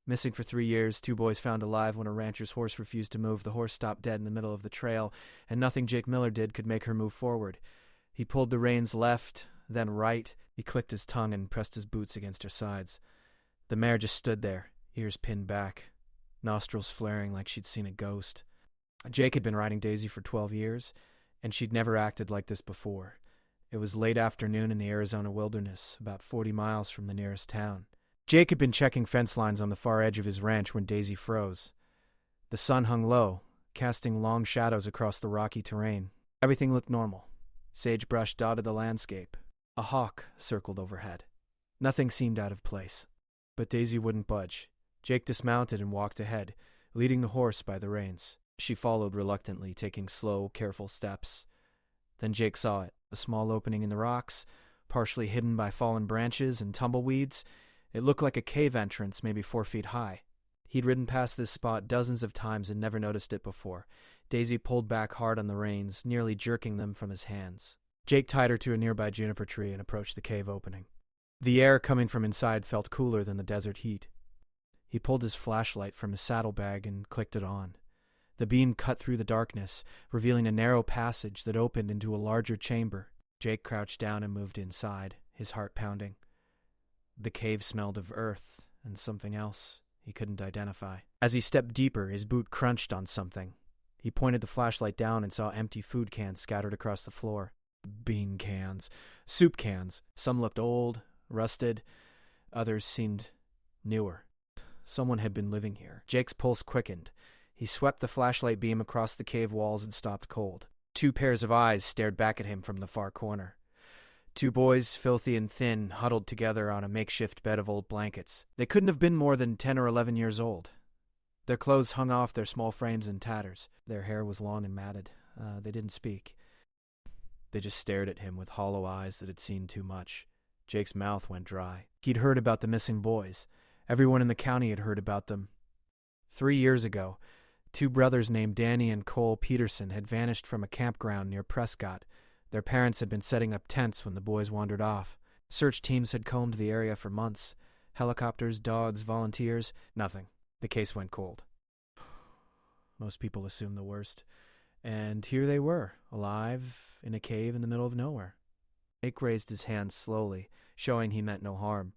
Missing for 3 years, 2 boys found alive when a rancher's horse refused to move. The horse stopped dead in the middle of the trail, and nothing Jake Miller did could make her move forward. He pulled the reins left, then right. He clicked his tongue and pressed his boots against her sides. The mare just stood there, ears pinned back, nostrils flaring like she'd seen a ghost. Jake had been riding Daisy for 12 years, and she'd never acted like this before. It was late afternoon in the Arizona wilderness, about 40 miles from the nearest town. Jake had been checking fence lines on the far edge of his ranch when Daisy froze. The sun hung low, casting long shadows across the rocky terrain. Everything looked normal. Sagebrush dotted the landscape. A hawk circled overhead. Nothing seemed out of place. But Daisy wouldn't budge. Jake dismounted and walked ahead, leading the horse by the reins. She followed reluctantly, taking slow, careful steps. Then Jake saw it, a small opening in the rocks, partially hidden by fallen branches and tumbleweeds. It looked like a cave entrance, maybe 4 feet high. He'd ridden past this spot dozens of times and never noticed it before. Daisy pulled back hard on the reins, nearly jerking them from his hands. Jake tied her to a nearby juniper tree and approached the cave opening. The air coming from inside felt cooler than the desert heat. He pulled his flashlight from his saddlebag and clicked it on. The beam cut through the darkness, revealing a narrow passage that opened into a larger chamber. Jake crouched down and moved inside, his heart pounding. The cave smelled of earth and something else he couldn't identify. As he stepped deeper, his boot crunched on something. He pointed the flashlight down and saw empty food cans scattered across the floor. Bean cans. Soup cans. Some looked old, rusted. Others seemed newer. Someone had been living here. Jake's pulse quickened. He swept the flashlight beam across the cave walls and stopped cold. 2 pairs of eyes stared back at him from the far corner. 2 boys, filthy and thin, huddled together on a makeshift bed of old blankets. They couldn't have been more than 10 or 11 years old. Their clothes hung off their small frames in tatters. Their hair was long and matted. They didn't speak. They just stared at him with hollow eyes that had seen too much. Jake's mouth went dry. He'd heard about the missing boys. Everyone in the county had heard about them. 3 years ago, 2 brothers named Danny and Cole Peterson had vanished from a campground near Prescott. Their parents had been setting up tents when the boys wandered off. Search teams had combed the area for months. Helicopters, dogs, volunteers, nothing. The case went cold. Most people assumed the worst. And here they were, alive in a cave in the middle of nowhere. Jake raised his hands slowly, showing he meant no harm.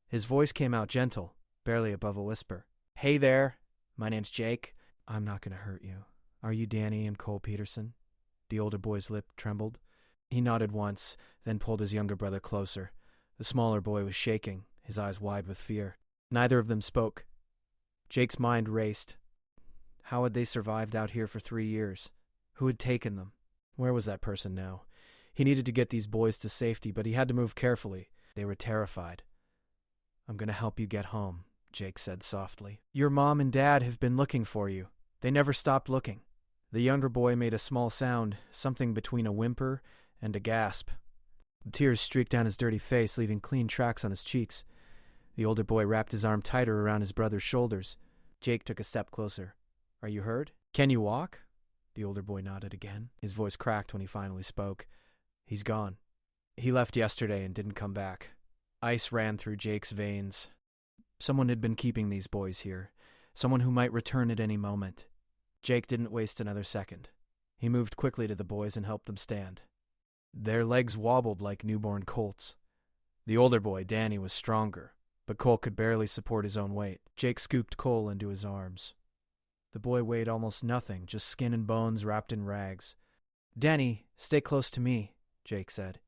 His voice came out gentle, barely above a whisper. "Hey there, my name's Jake. I'm not going to hurt you. Are you Danny and Cole Peterson?" The older boy's lip trembled. He nodded once, then pulled his younger brother closer. The smaller boy was shaking, his eyes wide with fear. Neither of them spoke. Jake's mind raced. How had they survived out here for 3 years? Who had taken them? Where was that person now? He needed to get these boys to safety, but he had to move carefully. They were terrified. "I'm going to help you get home," Jake said softly. "Your mom and dad have been looking for you. They never stopped looking." The younger boy made a small sound, something between a whimper and a gasp. The tears streaked down his dirty face, leaving clean tracks on his cheeks. The older boy wrapped his arm tighter around his brother's shoulders. Jake took a step closer. "Are you hurt? Can you walk?" The older boy nodded again. His voice cracked when he finally spoke. "He's gone. He left yesterday and didn't come back." Ice ran through Jake's veins. Someone had been keeping these boys here. Someone who might return at any moment. Jake didn't waste another second. He moved quickly to the boys and helped them stand. Their legs wobbled like newborn colts. The older boy, Danny, was stronger, but Cole could barely support his own weight. Jake scooped Cole into his arms. The boy weighed almost nothing, just skin and bones wrapped in rags. "Danny, stay close to me," Jake said.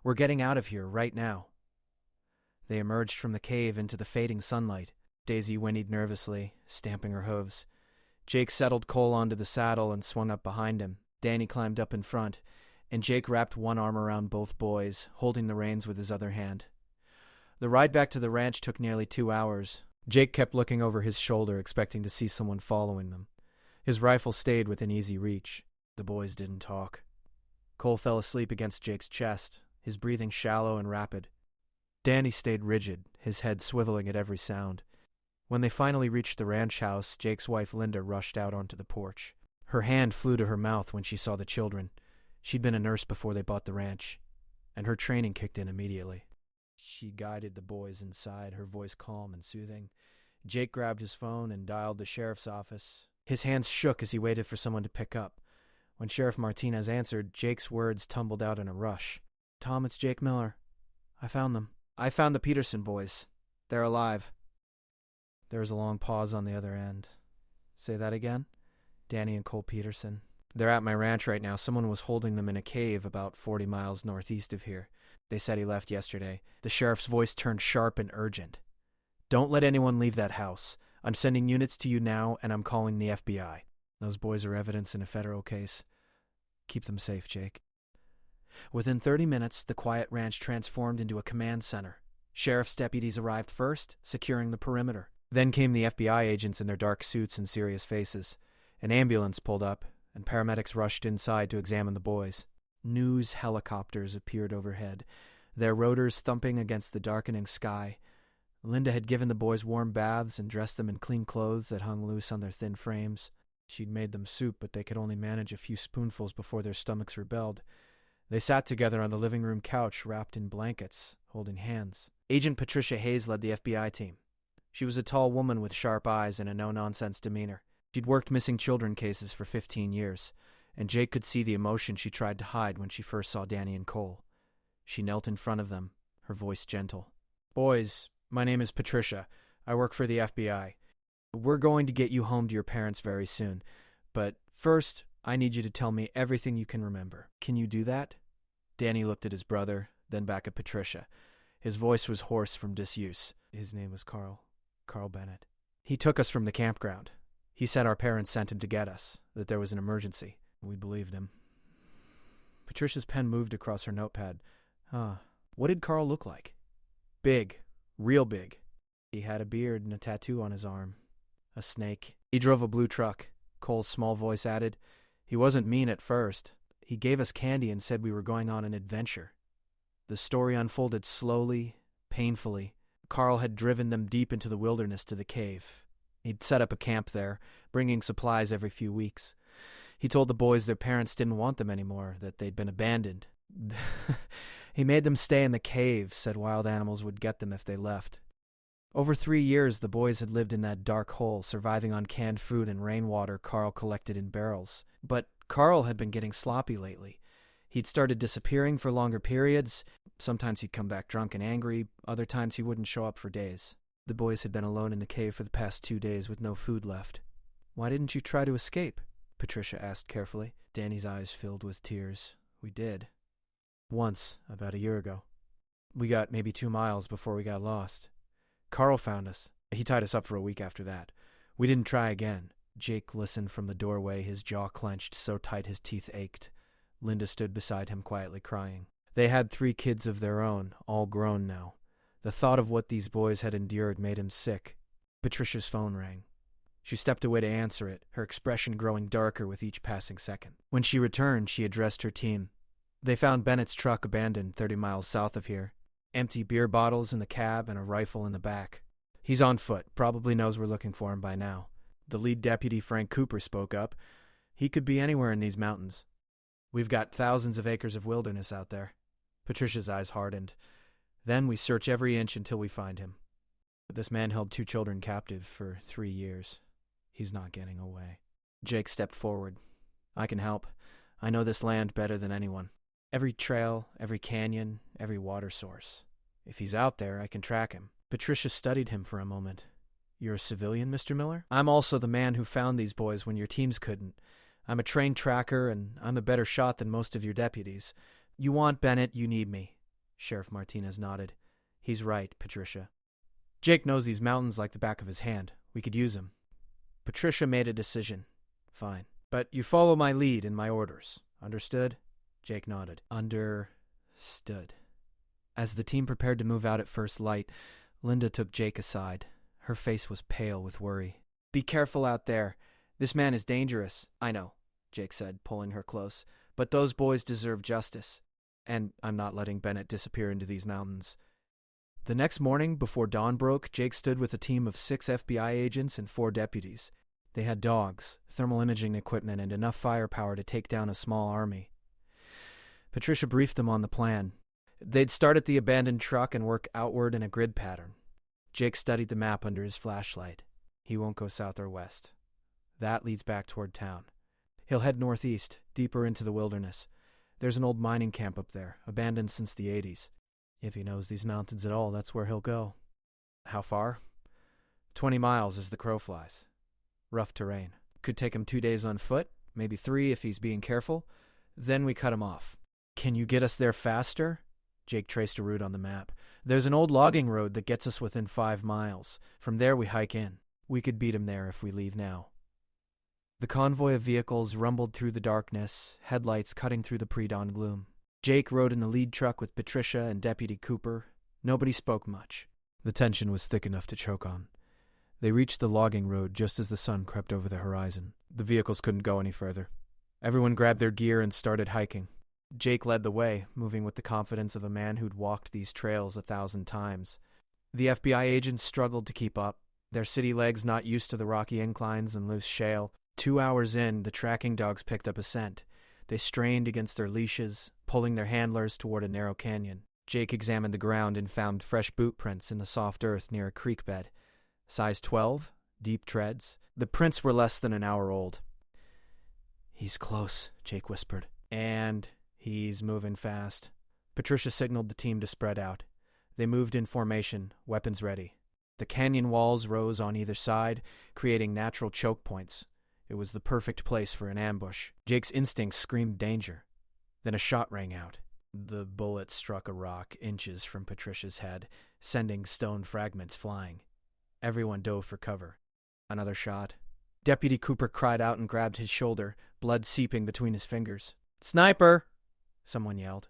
"We're getting out of here right now." They emerged from the cave into the fading sunlight. Daisy whinnied nervously, stamping her hooves. Jake settled Cole onto the saddle and swung up behind him. Danny climbed up in front, and Jake wrapped one arm around both boys, holding the reins with his other hand. The ride back to the ranch took nearly 2 hours. Jake kept looking over his shoulder, expecting to see someone following them. His rifle stayed within easy reach. The boys didn't talk. Cole fell asleep against Jake's chest, his breathing shallow and rapid. Danny stayed rigid, his head swiveling at every sound. When they finally reached the ranch house, Jake's wife Linda rushed out onto the porch. Her hand flew to her mouth when she saw the children. She'd been a nurse before they bought the ranch, and her training kicked in immediately. She guided the boys inside, her voice calm and soothing. Jake grabbed his phone and dialed the sheriff's office. His hands shook as he waited for someone to pick up. When Sheriff Martinez answered, Jake's words tumbled out in a rush. "Tom, it's Jake Miller. I found them. I found the Peterson boys. They're alive." There was a long pause on the other end. "Say that again?" "Danny and Cole Peterson. They're at my ranch right now. Someone was holding them in a cave about 40 miles northeast of here. They said he left yesterday." The sheriff's voice turned sharp and urgent. "Don't let anyone leave that house. I'm sending units to you now, and I'm calling the FBI. Those boys are evidence in a federal case. Keep them safe, Jake." Within 30 minutes, the quiet ranch transformed into a command center. Sheriff's deputies arrived first, securing the perimeter. Then came the FBI agents in their dark suits and serious faces. An ambulance pulled up, and paramedics rushed inside to examine the boys. News helicopters appeared overhead, their rotors thumping against the darkening sky. Linda had given the boys warm baths and dressed them in clean clothes that hung loose on their thin frames. She'd made them soup, but they could only manage a few spoonfuls before their stomachs rebelled. They sat together on the living room couch, wrapped in blankets, holding hands. Agent Patricia Hayes led the FBI team. She was a tall woman with sharp eyes and a no-nonsense demeanor. She'd worked missing children cases for 15 years, and Jake could see the emotion she tried to hide when she first saw Danny and Cole. She knelt in front of them, her voice gentle. "Boys, my name is Patricia. I work for the FBI. We're going to get you home to your parents very soon. But first, I need you to tell me everything you can remember. Can you do that?" Danny looked at his brother, then back at Patricia. His voice was hoarse from disuse. "His name was Carl Bennett. He took us from the campground. He said our parents sent him to get us, that there was an emergency. We believed him." Patricia's pen moved across her notepad. What did Carl look like?" "Big. Real big. He had a beard and a tattoo on his arm. A snake. He drove a blue truck," Cole's small voice added. "He wasn't mean at first. He gave us candy and said we were going on an adventure." The story unfolded slowly, painfully. Carl had driven them deep into the wilderness to the cave. He'd set up a camp there, bringing supplies every few weeks. He told the boys their parents didn't want them anymore, that they'd been abandoned. He made them stay in the cave, said wild animals would get them if they left. Over 3 years, the boys had lived in that dark hole, surviving on canned food and rainwater Carl collected in barrels. But Carl had been getting sloppy lately. He'd started disappearing for longer periods. Sometimes he'd come back drunk and angry. Other times he wouldn't show up for days. The boys had been alone in the cave for the past 2 days with no food left. "Why didn't you try to escape?" Patricia asked carefully. Danny's eyes filled with tears. "We did. Once, about a year ago. We got maybe 2 miles before we got lost. Carl found us. He tied us up for a week after that. We didn't try again." Jake listened from the doorway, his jaw clenched so tight his teeth ached. Linda stood beside him, quietly crying. They had 3 kids of their own, all grown now. The thought of what these boys had endured made him sick. Patricia's phone rang. She stepped away to answer it, her expression growing darker with each passing second. When she returned, she addressed her team. "They found Bennett's truck abandoned 30 miles south of here. Empty beer bottles in the cab and a rifle in the back. He's on foot, probably knows we're looking for him by now." The lead deputy, Frank Cooper, spoke up. "He could be anywhere in these mountains. We've got thousands of acres of wilderness out there." Patricia's eyes hardened. "Then we search every inch until we find him. This man held 2 children captive for 3 years. He's not getting away." Jake stepped forward. "I can help. I know this land better than anyone. Every trail, every canyon, every water source. If he's out there, I can track him." Patricia studied him for a moment. "You're a civilian, Mr. Miller?" "I'm also the man who found these boys when your teams couldn't. I'm a trained tracker, and I'm a better shot than most of your deputies. You want Bennett, you need me." Sheriff Martinez nodded. "He's right, Patricia. Jake knows these mountains like the back of his hand. We could use him." Patricia made a decision. "Fine. But you follow my lead and my orders. Understood?" Jake nodded. "Understood." As the team prepared to move out at first light, Linda took Jake aside. Her face was pale with worry. "Be careful out there. This man is dangerous." "I know," Jake said, pulling her close. "But those boys deserve justice. And I'm not letting Bennett disappear into these mountains." The next morning, before dawn broke, Jake stood with a team of 6 FBI agents and 4 deputies. They had dogs, thermal imaging equipment, and enough firepower to take down a small army. Patricia briefed them on the plan. They'd start at the abandoned truck and work outward in a grid pattern. Jake studied the map under his flashlight. He won't go south or west. That leads back toward town. He'll head northeast, deeper into the wilderness. There's an old mining camp up there, abandoned since the 80s. If he knows these mountains at all, that's where he'll go. How far? 20 miles as the crow flies. Rough terrain. Could take him 2 days on foot, maybe 3 if he's being careful. Then we cut him off. Can you get us there faster? Jake traced a route on the map. There's an old logging road that gets us within 5 miles. From there we hike in. We could beat him there if we leave now. The convoy of vehicles rumbled through the darkness, headlights cutting through the pre-dawn gloom. Jake rode in the lead truck with Patricia and Deputy Cooper. Nobody spoke much. The tension was thick enough to choke on. They reached the logging road just as the sun crept over the horizon. The vehicles couldn't go any further. Everyone grabbed their gear and started hiking. Jake led the way, moving with the confidence of a man who'd walked these trails 1,000 times. The FBI agents struggled to keep up, their city legs not used to the rocky inclines and loose shale. 2 hours in, the tracking dogs picked up a scent. They strained against their leashes, pulling their handlers toward a narrow canyon. Jake examined the ground and found fresh boot prints in the soft earth near a creek bed. Size 12, deep treads. The prints were less than an hour old. "He's close," Jake whispered. "And he's moving fast." Patricia signaled the team to spread out. They moved in formation, weapons ready. The canyon walls rose on either side, creating natural choke points. It was the perfect place for an ambush. Jake's instincts screamed danger. Then a shot rang out. The bullet struck a rock inches from Patricia's head, sending stone fragments flying. Everyone dove for cover. Another shot. Deputy Cooper cried out and grabbed his shoulder, blood seeping between his fingers. "Sniper!" someone yelled.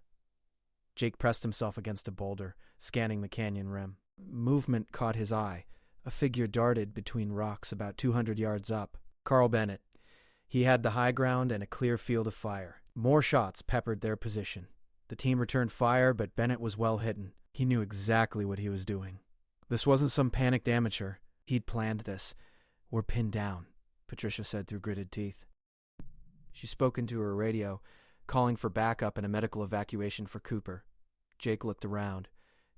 Jake pressed himself against a boulder, scanning the canyon rim. Movement caught his eye. A figure darted between rocks about 200 yards up. Carl Bennett. He had the high ground and a clear field of fire. More shots peppered their position. The team returned fire, but Bennett was well hidden. He knew exactly what he was doing. This wasn't some panicked amateur. He'd planned this. "We're pinned down," Patricia said through gritted teeth. She spoke into her radio, calling for backup and a medical evacuation for Cooper. Jake looked around,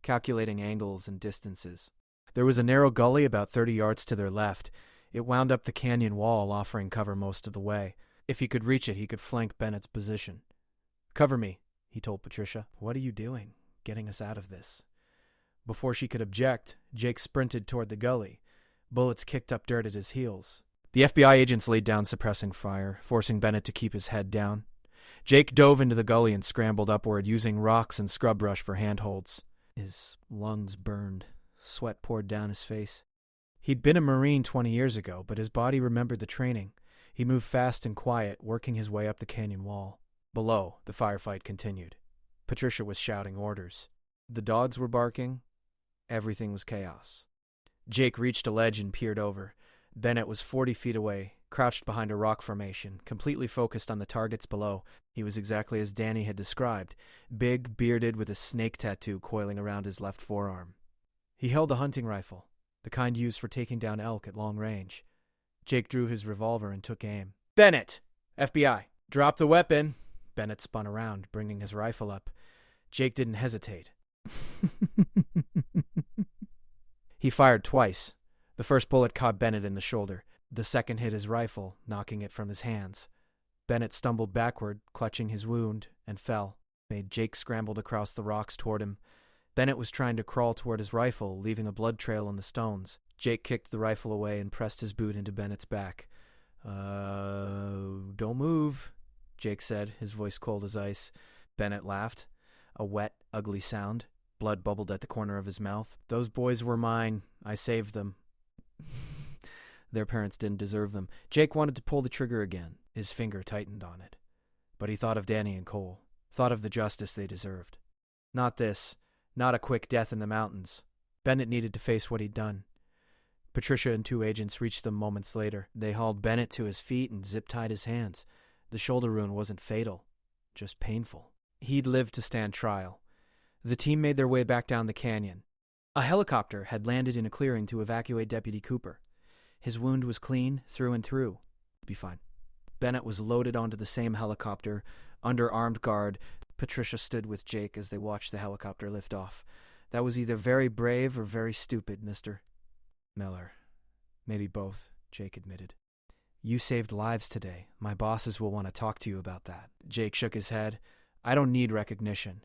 calculating angles and distances. There was a narrow gully about 30 yards to their left. It wound up the canyon wall, offering cover most of the way. If he could reach it, he could flank Bennett's position. "Cover me," he told Patricia. "What are you doing? Getting us out of this?" Before she could object, Jake sprinted toward the gully. Bullets kicked up dirt at his heels. The FBI agents laid down suppressing fire, forcing Bennett to keep his head down. Jake dove into the gully and scrambled upward, using rocks and scrub brush for handholds. His lungs burned. Sweat poured down his face. He'd been a Marine 20 years ago, but his body remembered the training. He moved fast and quiet, working his way up the canyon wall. Below, the firefight continued. Patricia was shouting orders. The dogs were barking. Everything was chaos. Jake reached a ledge and peered over. Bennett was 40 feet away, crouched behind a rock formation, completely focused on the targets below. He was exactly as Danny had described, big, bearded, with a snake tattoo coiling around his left forearm. He held a hunting rifle, the kind used for taking down elk at long range. Jake drew his revolver and took aim. "Bennett! FBI! Drop the weapon!" Bennett spun around, bringing his rifle up. Jake didn't hesitate. He fired twice. The first bullet caught Bennett in the shoulder. The second hit his rifle, knocking it from his hands. Bennett stumbled backward, clutching his wound, and fell. Jake scrambled across the rocks toward him. Bennett was trying to crawl toward his rifle, leaving a blood trail on the stones. Jake kicked the rifle away and pressed his boot into Bennett's back. Don't move," Jake said, his voice cold as ice. Bennett laughed. A wet, ugly sound. Blood bubbled at the corner of his mouth. "Those boys were mine. I saved them." Their parents didn't deserve them. Jake wanted to pull the trigger again. His finger tightened on it. But he thought of Danny and Cole. Thought of the justice they deserved. Not this. Not a quick death in the mountains. Bennett needed to face what he'd done. Patricia and 2 agents reached them moments later. They hauled Bennett to his feet and zip-tied his hands. The shoulder wound wasn't fatal, just painful. He'd lived to stand trial. The team made their way back down the canyon. A helicopter had landed in a clearing to evacuate Deputy Cooper. His wound was clean, through and through. Be fine. Bennett was loaded onto the same helicopter, under armed guard. Patricia stood with Jake as they watched the helicopter lift off. That was either very brave or very stupid, Mr. Miller. Maybe both, Jake admitted. You saved lives today. My bosses will want to talk to you about that. Jake shook his head. I don't need recognition.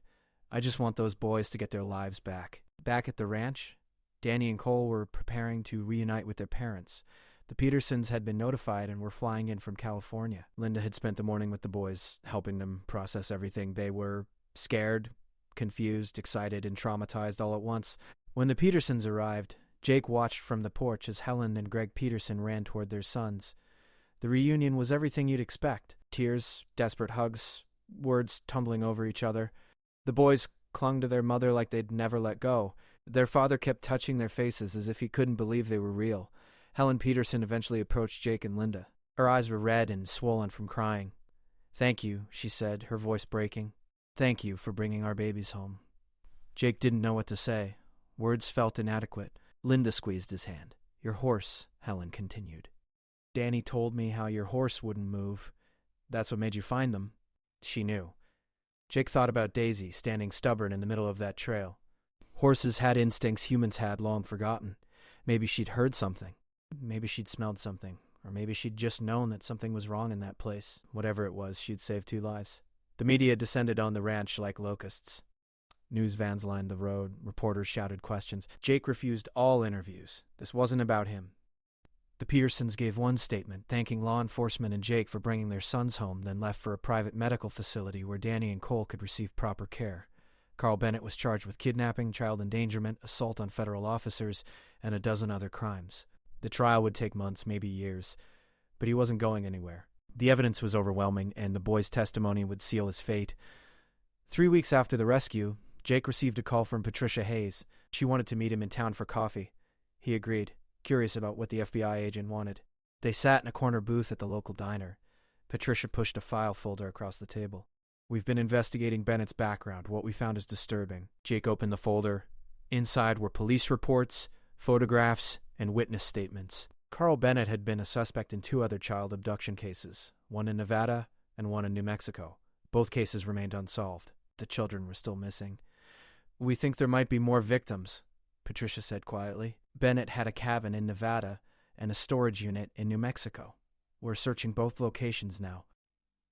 I just want those boys to get their lives back. Back at the ranch, Danny and Cole were preparing to reunite with their parents. The Petersons had been notified and were flying in from California. Linda had spent the morning with the boys, helping them process everything. They were scared, confused, excited, and traumatized all at once. When the Petersons arrived, Jake watched from the porch as Helen and Greg Peterson ran toward their sons. The reunion was everything you'd expect. Tears, desperate hugs, words tumbling over each other. The boys clung to their mother like they'd never let go. Their father kept touching their faces as if he couldn't believe they were real. Helen Peterson eventually approached Jake and Linda. Her eyes were red and swollen from crying. Thank you, she said, her voice breaking. Thank you for bringing our babies home. Jake didn't know what to say. Words felt inadequate. Linda squeezed his hand. Your horse, Helen continued. Danny told me how your horse wouldn't move. That's what made you find them. She knew. Jake thought about Daisy, standing stubborn in the middle of that trail. Horses had instincts humans had long forgotten. Maybe she'd heard something. Maybe she'd smelled something. Or maybe she'd just known that something was wrong in that place. Whatever it was, she'd saved 2 lives. The media descended on the ranch like locusts. News vans lined the road. Reporters shouted questions. Jake refused all interviews. This wasn't about him. The Petersons gave one statement, thanking law enforcement and Jake for bringing their sons home, then left for a private medical facility where Danny and Cole could receive proper care. Carl Bennett was charged with kidnapping, child endangerment, assault on federal officers, and a dozen other crimes. The trial would take months, maybe years, but he wasn't going anywhere. The evidence was overwhelming, and the boy's testimony would seal his fate. 3 weeks after the rescue, Jake received a call from Patricia Hayes. She wanted to meet him in town for coffee. He agreed, curious about what the FBI agent wanted. They sat in a corner booth at the local diner. Patricia pushed a file folder across the table. We've been investigating Bennett's background. What we found is disturbing. Jake opened the folder. Inside were police reports, photographs, and witness statements. Carl Bennett had been a suspect in 2 other child abduction cases, one in Nevada and one in New Mexico. Both cases remained unsolved. The children were still missing. We think there might be more victims, Patricia said quietly. Bennett had a cabin in Nevada and a storage unit in New Mexico. We're searching both locations now.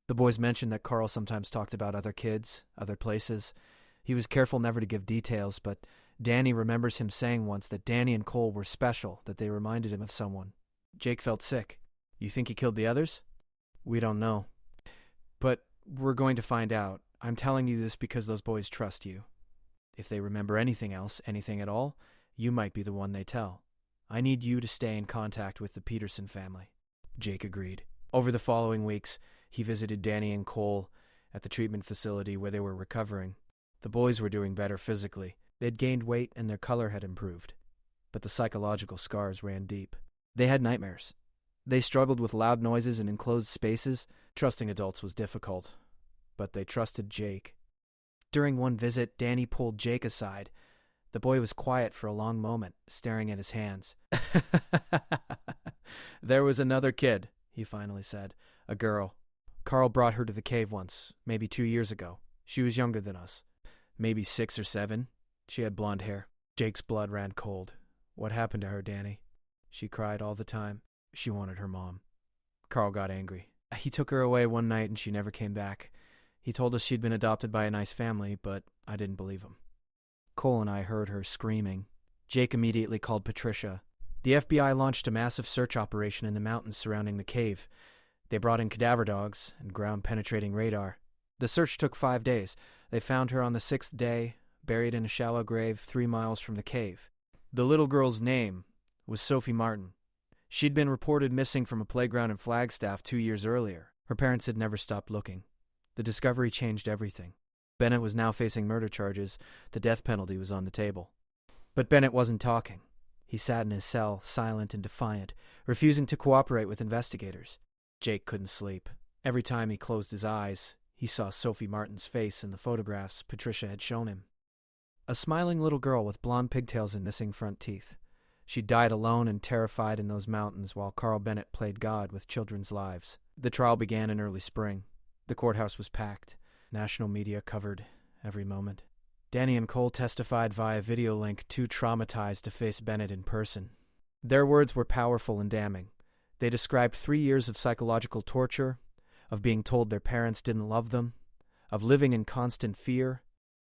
The boys mentioned that Carl sometimes talked about other kids, other places. He was careful never to give details, but Danny remembers him saying once that Danny and Cole were special, that they reminded him of someone. Jake felt sick. You think he killed the others? We don't know. But we're going to find out. I'm telling you this because those boys trust you. If they remember anything else, anything at all, you might be the one they tell. I need you to stay in contact with the Peterson family. Jake agreed. Over the following weeks, he visited Danny and Cole at the treatment facility where they were recovering. The boys were doing better physically. They'd gained weight and their color had improved. But the psychological scars ran deep. They had nightmares. They struggled with loud noises in enclosed spaces. Trusting adults was difficult, but they trusted Jake. During one visit, Danny pulled Jake aside. The boy was quiet for a long moment, staring at his hands. There was another kid, he finally said. A girl. Carl brought her to the cave once, maybe 2 years ago. She was younger than us. Maybe 6 or 7. She had blonde hair. Jake's blood ran cold. What happened to her, Danny? She cried all the time. She wanted her mom. Carl got angry. He took her away one night and she never came back. He told us she'd been adopted by a nice family, but I didn't believe him. Cole and I heard her screaming. Jake immediately called Patricia. The FBI launched a massive search operation in the mountains surrounding the cave. They brought in cadaver dogs and ground-penetrating radar. The search took 5 days. They found her on the 6th day, buried in a shallow grave 3 miles from the cave. The little girl's name was Sophie Martin. She'd been reported missing from a playground in Flagstaff 2 years earlier. Her parents had never stopped looking. The discovery changed everything. Bennett was now facing murder charges. The death penalty was on the table. But Bennett wasn't talking. He sat in his cell, silent and defiant, refusing to cooperate with investigators. Jake couldn't sleep. Every time he closed his eyes, he saw Sophie Martin's face in the photographs Patricia had shown him. A smiling little girl with blonde pigtails and missing front teeth. She died alone and terrified in those mountains while Carl Bennett played God with children's lives. The trial began in early spring. The courthouse was packed. National media covered every moment. Danny and Cole testified via video link, too traumatized to face Bennett in person. Their words were powerful and damning. They described 3 years of psychological torture, of being told their parents didn't love them, of living in constant fear.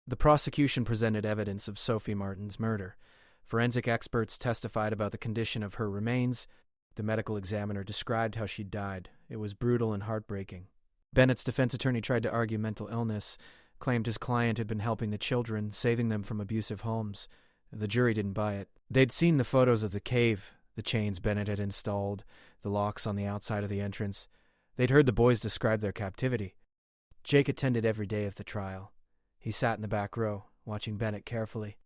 The prosecution presented evidence of Sophie Martin's murder. Forensic experts testified about the condition of her remains. The medical examiner described how she died. It was brutal and heartbreaking. Bennett's defense attorney tried to argue mental illness, claimed his client had been helping the children, saving them from abusive homes. The jury didn't buy it. They'd seen the photos of the cave, the chains Bennett had installed, the locks on the outside of the entrance. They'd heard the boys describe their captivity. Jake attended every day of the trial. He sat in the back row, watching Bennett carefully.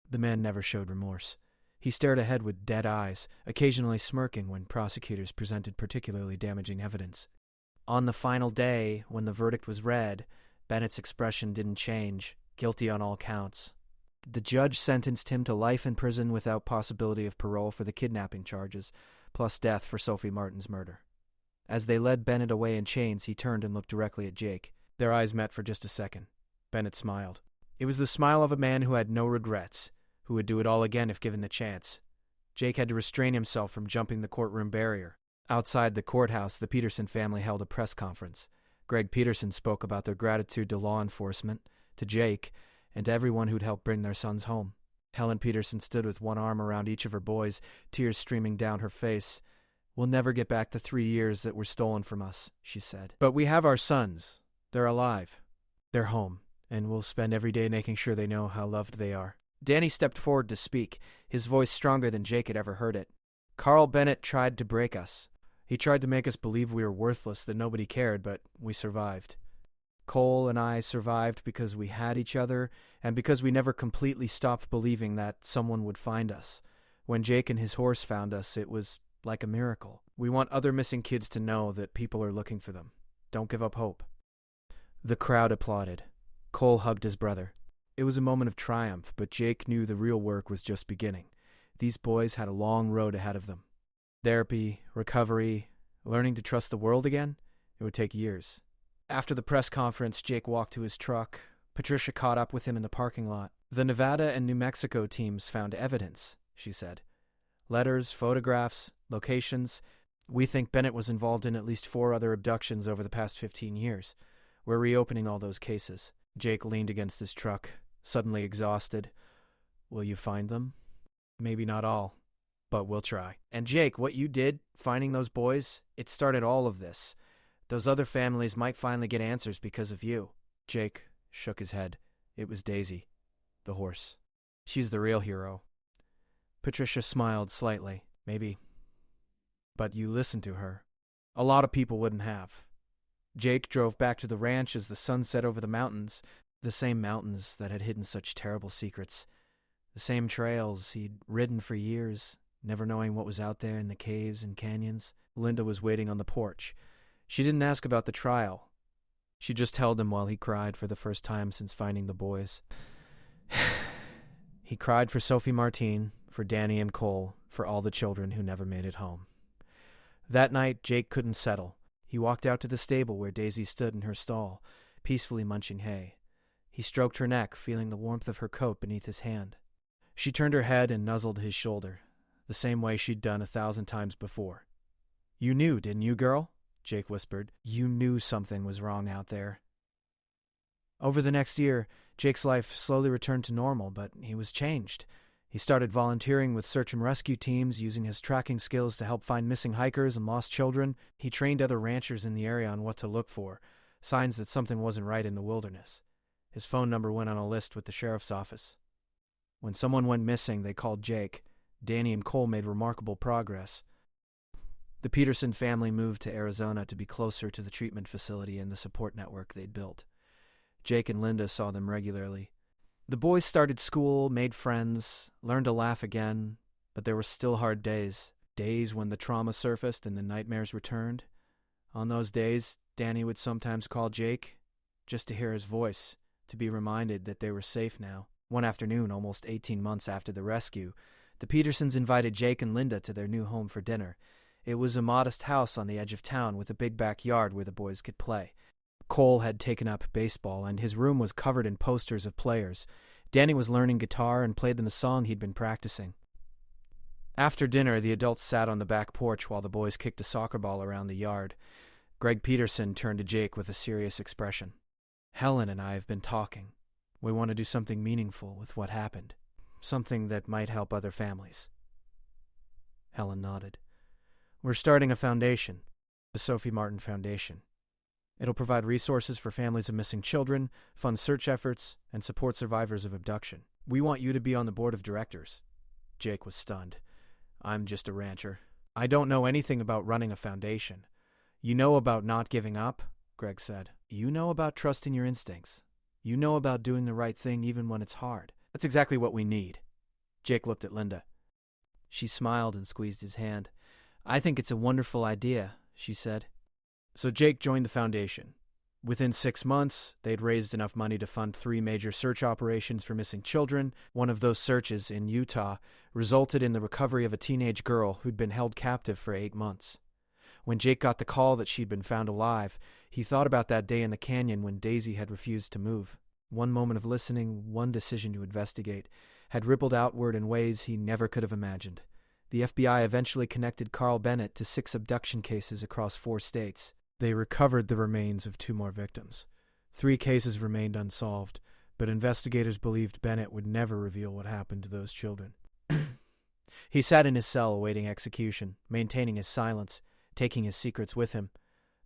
The man never showed remorse. He stared ahead with dead eyes, occasionally smirking when prosecutors presented particularly damaging evidence. On the final day, when the verdict was read, Bennett's expression didn't change, guilty on all counts. The judge sentenced him to life in prison without possibility of parole for the kidnapping charges, plus death for Sophie Martin's murder. As they led Bennett away in chains, he turned and looked directly at Jake. Their eyes met for just a second. Bennett smiled. It was the smile of a man who had no regrets, who would do it all again if given the chance. Jake had to restrain himself from jumping the courtroom barrier. Outside the courthouse, the Peterson family held a press conference. Greg Peterson spoke about their gratitude to law enforcement, to Jake, and to everyone who'd helped bring their sons home. Helen Peterson stood with one arm around each of her boys, tears streaming down her face. "We'll never get back the 3 years that were stolen from us," she said. "But we have our sons. They're alive. They're home, and we'll spend every day making sure they know how loved they are." Danny stepped forward to speak, his voice stronger than Jake had ever heard it. "Carl Bennett tried to break us. He tried to make us believe we were worthless, that nobody cared, but we survived. Cole and I survived because we had each other, and because we never completely stopped believing that someone would find us. When Jake and his horse found us, it was like a miracle. We want other missing kids to know that people are looking for them. Don't give up hope." The crowd applauded. Cole hugged his brother. It was a moment of triumph, but Jake knew the real work was just beginning. These boys had a long road ahead of them. Therapy, recovery, learning to trust the world again, it would take years. After the press conference, Jake walked to his truck. Patricia caught up with him in the parking lot. "The Nevada and New Mexico teams found evidence," she said. "Letters, photographs, locations. We think Bennett was involved in at least 4 other abductions over the past 15 years. We're reopening all those cases." Jake leaned against his truck, suddenly exhausted. "Will you find them?" "Maybe not all, but we'll try." "And Jake, what you did, finding those boys, it started all of this. Those other families might finally get answers because of you." Jake shook his head. It was Daisy, the horse. "She's the real hero." Patricia smiled slightly. "Maybe. But you listened to her. A lot of people wouldn't have." Jake drove back to the ranch as the sun set over the mountains, the same mountains that had hidden such terrible secrets, the same trails he'd ridden for years, never knowing what was out there in the caves and canyons. Linda was waiting on the porch. She didn't ask about the trial. She just held him while he cried for the first time since finding the boys. He cried for Sophie Martin, for Danny and Cole, for all the children who never made it home. That night, Jake couldn't settle. He walked out to the stable where Daisy stood in her stall, peacefully munching hay. He stroked her neck, feeling the warmth of her coat beneath his hand. She turned her head and nuzzled his shoulder, the same way she'd done 1,000 times before. "You knew, didn't you, girl?" Jake whispered. "You knew something was wrong out there." Over the next year, Jake's life slowly returned to normal, but he was changed. He started volunteering with search and rescue teams, using his tracking skills to help find missing hikers and lost children. He trained other ranchers in the area on what to look for, signs that something wasn't right in the wilderness. His phone number went on a list with the sheriff's office. When someone went missing, they called Jake. Danny and Cole made remarkable progress. The Peterson family moved to Arizona to be closer to the treatment facility and the support network they'd built. Jake and Linda saw them regularly. The boys started school, made friends, learned to laugh again, but there were still hard days. Days when the trauma surfaced and the nightmares returned. On those days, Danny would sometimes call Jake, just to hear his voice, to be reminded that they were safe now. One afternoon, almost 18 months after the rescue, the Petersons invited Jake and Linda to their new home for dinner. It was a modest house on the edge of town with a big backyard where the boys could play. Cole had taken up baseball, and his room was covered in posters of players, Danny was learning guitar and played them a song he'd been practicing. After dinner, the adults sat on the back porch while the boys kicked a soccer ball around the yard. Greg Peterson turned to Jake with a serious expression. "Helen and I have been talking. We want to do something meaningful with what happened. Something that might help other families." Helen nodded. "We're starting a foundation, the Sophie Martin Foundation. It'll provide resources for families of missing children, fund search efforts, and support survivors of abduction. We want you to be on the board of directors." Jake was stunned. "I'm just a rancher. I don't know anything about running a foundation." "You know about not giving up," Greg said. "You know about trusting your instincts. You know about doing the right thing even when it's hard. That's exactly what we need." Jake looked at Linda. She smiled and squeezed his hand. "I think it's a wonderful idea," she said. So Jake joined the foundation. Within 6 months, they'd raised enough money to fund 3 major search operations for missing children. One of those searches, in Utah, resulted in the recovery of a teenage girl who'd been held captive for 8 months. When Jake got the call that she'd been found alive, he thought about that day in the canyon when Daisy had refused to move. One moment of listening, one decision to investigate, had rippled outward in ways he never could have imagined. The FBI eventually connected Carl Bennett to 6 abduction cases across 4 states. They recovered the remains of 2 more victims. 3 cases remained unsolved, but investigators believed Bennett would never reveal what happened to those children. He sat in his cell awaiting execution, maintaining his silence, taking his secrets with him.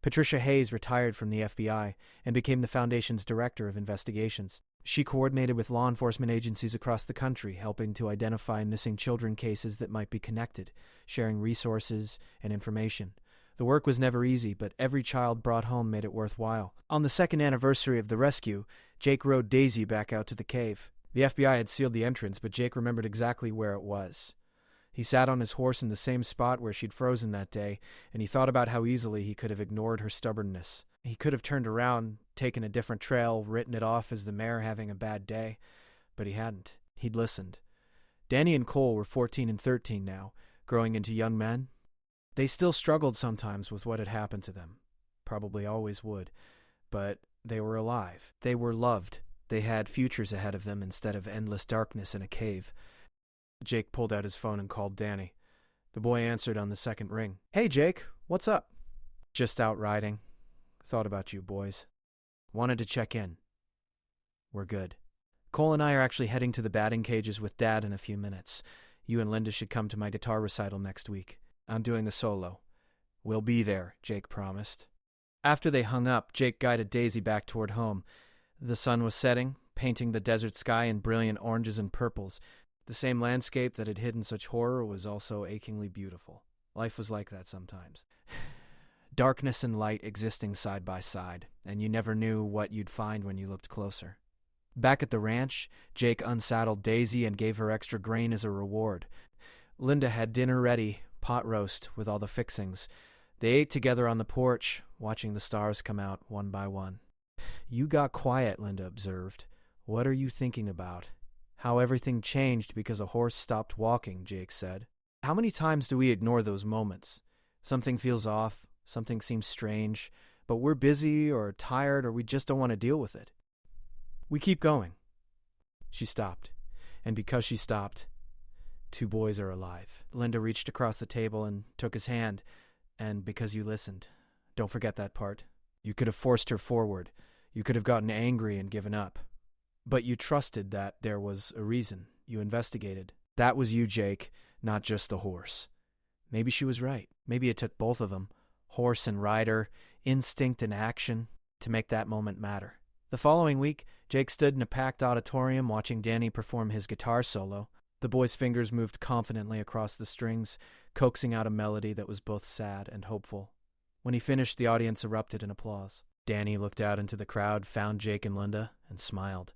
Patricia Hayes retired from the FBI and became the Foundation's Director of Investigations. She coordinated with law enforcement agencies across the country, helping to identify missing children cases that might be connected, sharing resources and information. The work was never easy, but every child brought home made it worthwhile. On the 2nd anniversary of the rescue, Jake rode Daisy back out to the cave. The FBI had sealed the entrance, but Jake remembered exactly where it was. He sat on his horse in the same spot where she'd frozen that day, and he thought about how easily he could have ignored her stubbornness. He could have turned around, taken a different trail, written it off as the mare having a bad day, but he hadn't. He'd listened. Danny and Cole were 14 and 13 now, growing into young men. They still struggled sometimes with what had happened to them. Probably always would. But they were alive. They were loved. They had futures ahead of them instead of endless darkness in a cave. Jake pulled out his phone and called Danny. The boy answered on the 2nd ring. "Hey, Jake, what's up?" "Just out riding. Thought about you, boys. Wanted to check in. We're good. Cole and I are actually heading to the batting cages with Dad in a few minutes. You and Linda should come to my guitar recital next week. I'm doing the solo." "We'll be there," Jake promised. After they hung up, Jake guided Daisy back toward home. The sun was setting, painting the desert sky in brilliant oranges and purples. The same landscape that had hidden such horror was also achingly beautiful. Life was like that sometimes. Darkness and light existing side by side, and you never knew what you'd find when you looked closer. Back at the ranch, Jake unsaddled Daisy and gave her extra grain as a reward. Linda had dinner ready, pot roast with all the fixings. They ate together on the porch, watching the stars come out one by one. "You got quiet," Linda observed. "What are you thinking about?" "How everything changed because a horse stopped walking," Jake said. "How many times do we ignore those moments? Something feels off, something seems strange, but we're busy or tired or we just don't want to deal with it. We keep going." She stopped, and because she stopped, 2 boys are alive. Linda reached across the table and took his hand, and because you listened. Don't forget that part. You could have forced her forward. You could have gotten angry and given up. But you trusted that there was a reason. You investigated. That was you, Jake, not just the horse. Maybe she was right. Maybe it took both of them, horse and rider, instinct and action, to make that moment matter. The following week, Jake stood in a packed auditorium watching Danny perform his guitar solo. The boy's fingers moved confidently across the strings, coaxing out a melody that was both sad and hopeful. When he finished, the audience erupted in applause. Danny looked out into the crowd, found Jake and Linda, and smiled.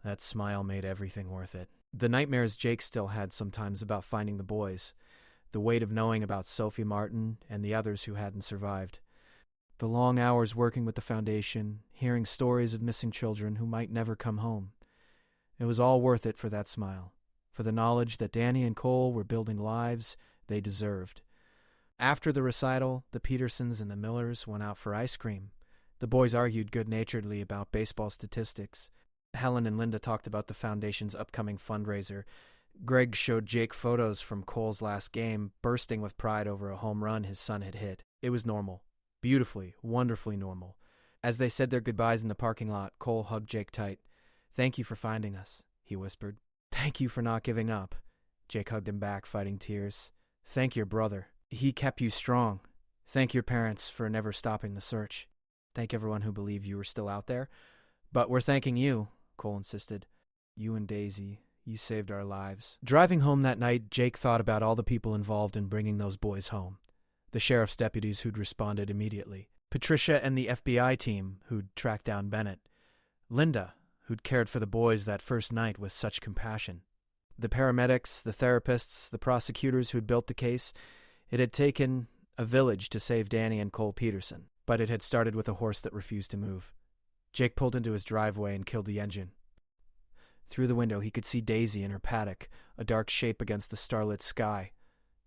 That smile made everything worth it. The nightmares Jake still had sometimes about finding the boys, the weight of knowing about Sophie Martin and the others who hadn't survived. The long hours working with the foundation, hearing stories of missing children who might never come home. It was all worth it for that smile, for the knowledge that Danny and Cole were building lives they deserved. After the recital, the Petersons and the Millers went out for ice cream. The boys argued good-naturedly about baseball statistics. Helen and Linda talked about the Foundation's upcoming fundraiser. Greg showed Jake photos from Cole's last game, bursting with pride over a home run his son had hit. It was normal. Beautifully, wonderfully normal. As they said their goodbyes in the parking lot, Cole hugged Jake tight. "Thank you for finding us," he whispered. "Thank you for not giving up." Jake hugged him back, fighting tears. "Thank your brother. He kept you strong. Thank your parents for never stopping the search. Thank everyone who believed you were still out there. But we're thanking you," Cole insisted. "You and Daisy, you saved our lives." Driving home that night, Jake thought about all the people involved in bringing those boys home. The sheriff's deputies who'd responded immediately. Patricia and the FBI team who'd tracked down Bennett. Linda, who'd cared for the boys that first night with such compassion. The paramedics, the therapists, the prosecutors who'd built the case. It had taken a village to save Danny and Cole Peterson, but it had started with a horse that refused to move. Jake pulled into his driveway and killed the engine. Through the window, he could see Daisy in her paddock, a dark shape against the starlit sky.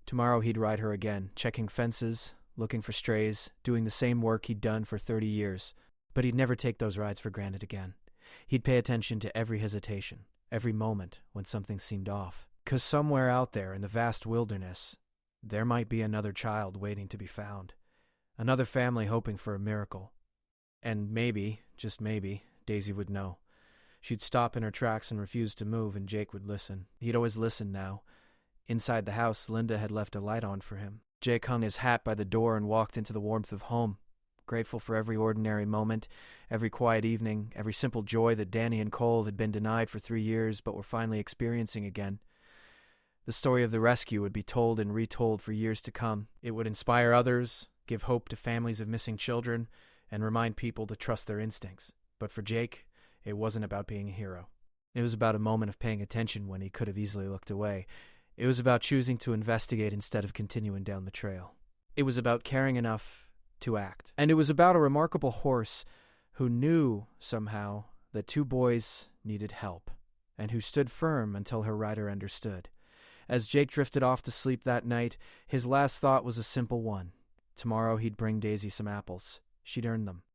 Tomorrow he'd ride her again, checking fences, looking for strays, doing the same work he'd done for 30 years. But he'd never take those rides for granted again. He'd pay attention to every hesitation, every moment when something seemed off. 'Cause somewhere out there in the vast wilderness, there might be another child waiting to be found. Another family hoping for a miracle. And maybe, just maybe, Daisy would know. She'd stop in her tracks and refuse to move, and Jake would listen. He'd always listen now. Inside the house, Linda had left a light on for him. Jake hung his hat by the door and walked into the warmth of home, grateful for every ordinary moment, every quiet evening, every simple joy that Danny and Cole had been denied for 3 years but were finally experiencing again. The story of the rescue would be told and retold for years to come. It would inspire others, give hope to families of missing children, and remind people to trust their instincts. But for Jake, it wasn't about being a hero. It was about a moment of paying attention when he could have easily looked away. It was about choosing to investigate instead of continuing down the trail. It was about caring enough to act. And it was about a remarkable horse who knew, somehow, that 2 boys needed help, and who stood firm until her rider understood. As Jake drifted off to sleep that night, his last thought was a simple one. Tomorrow he'd bring Daisy some apples. She'd earned them.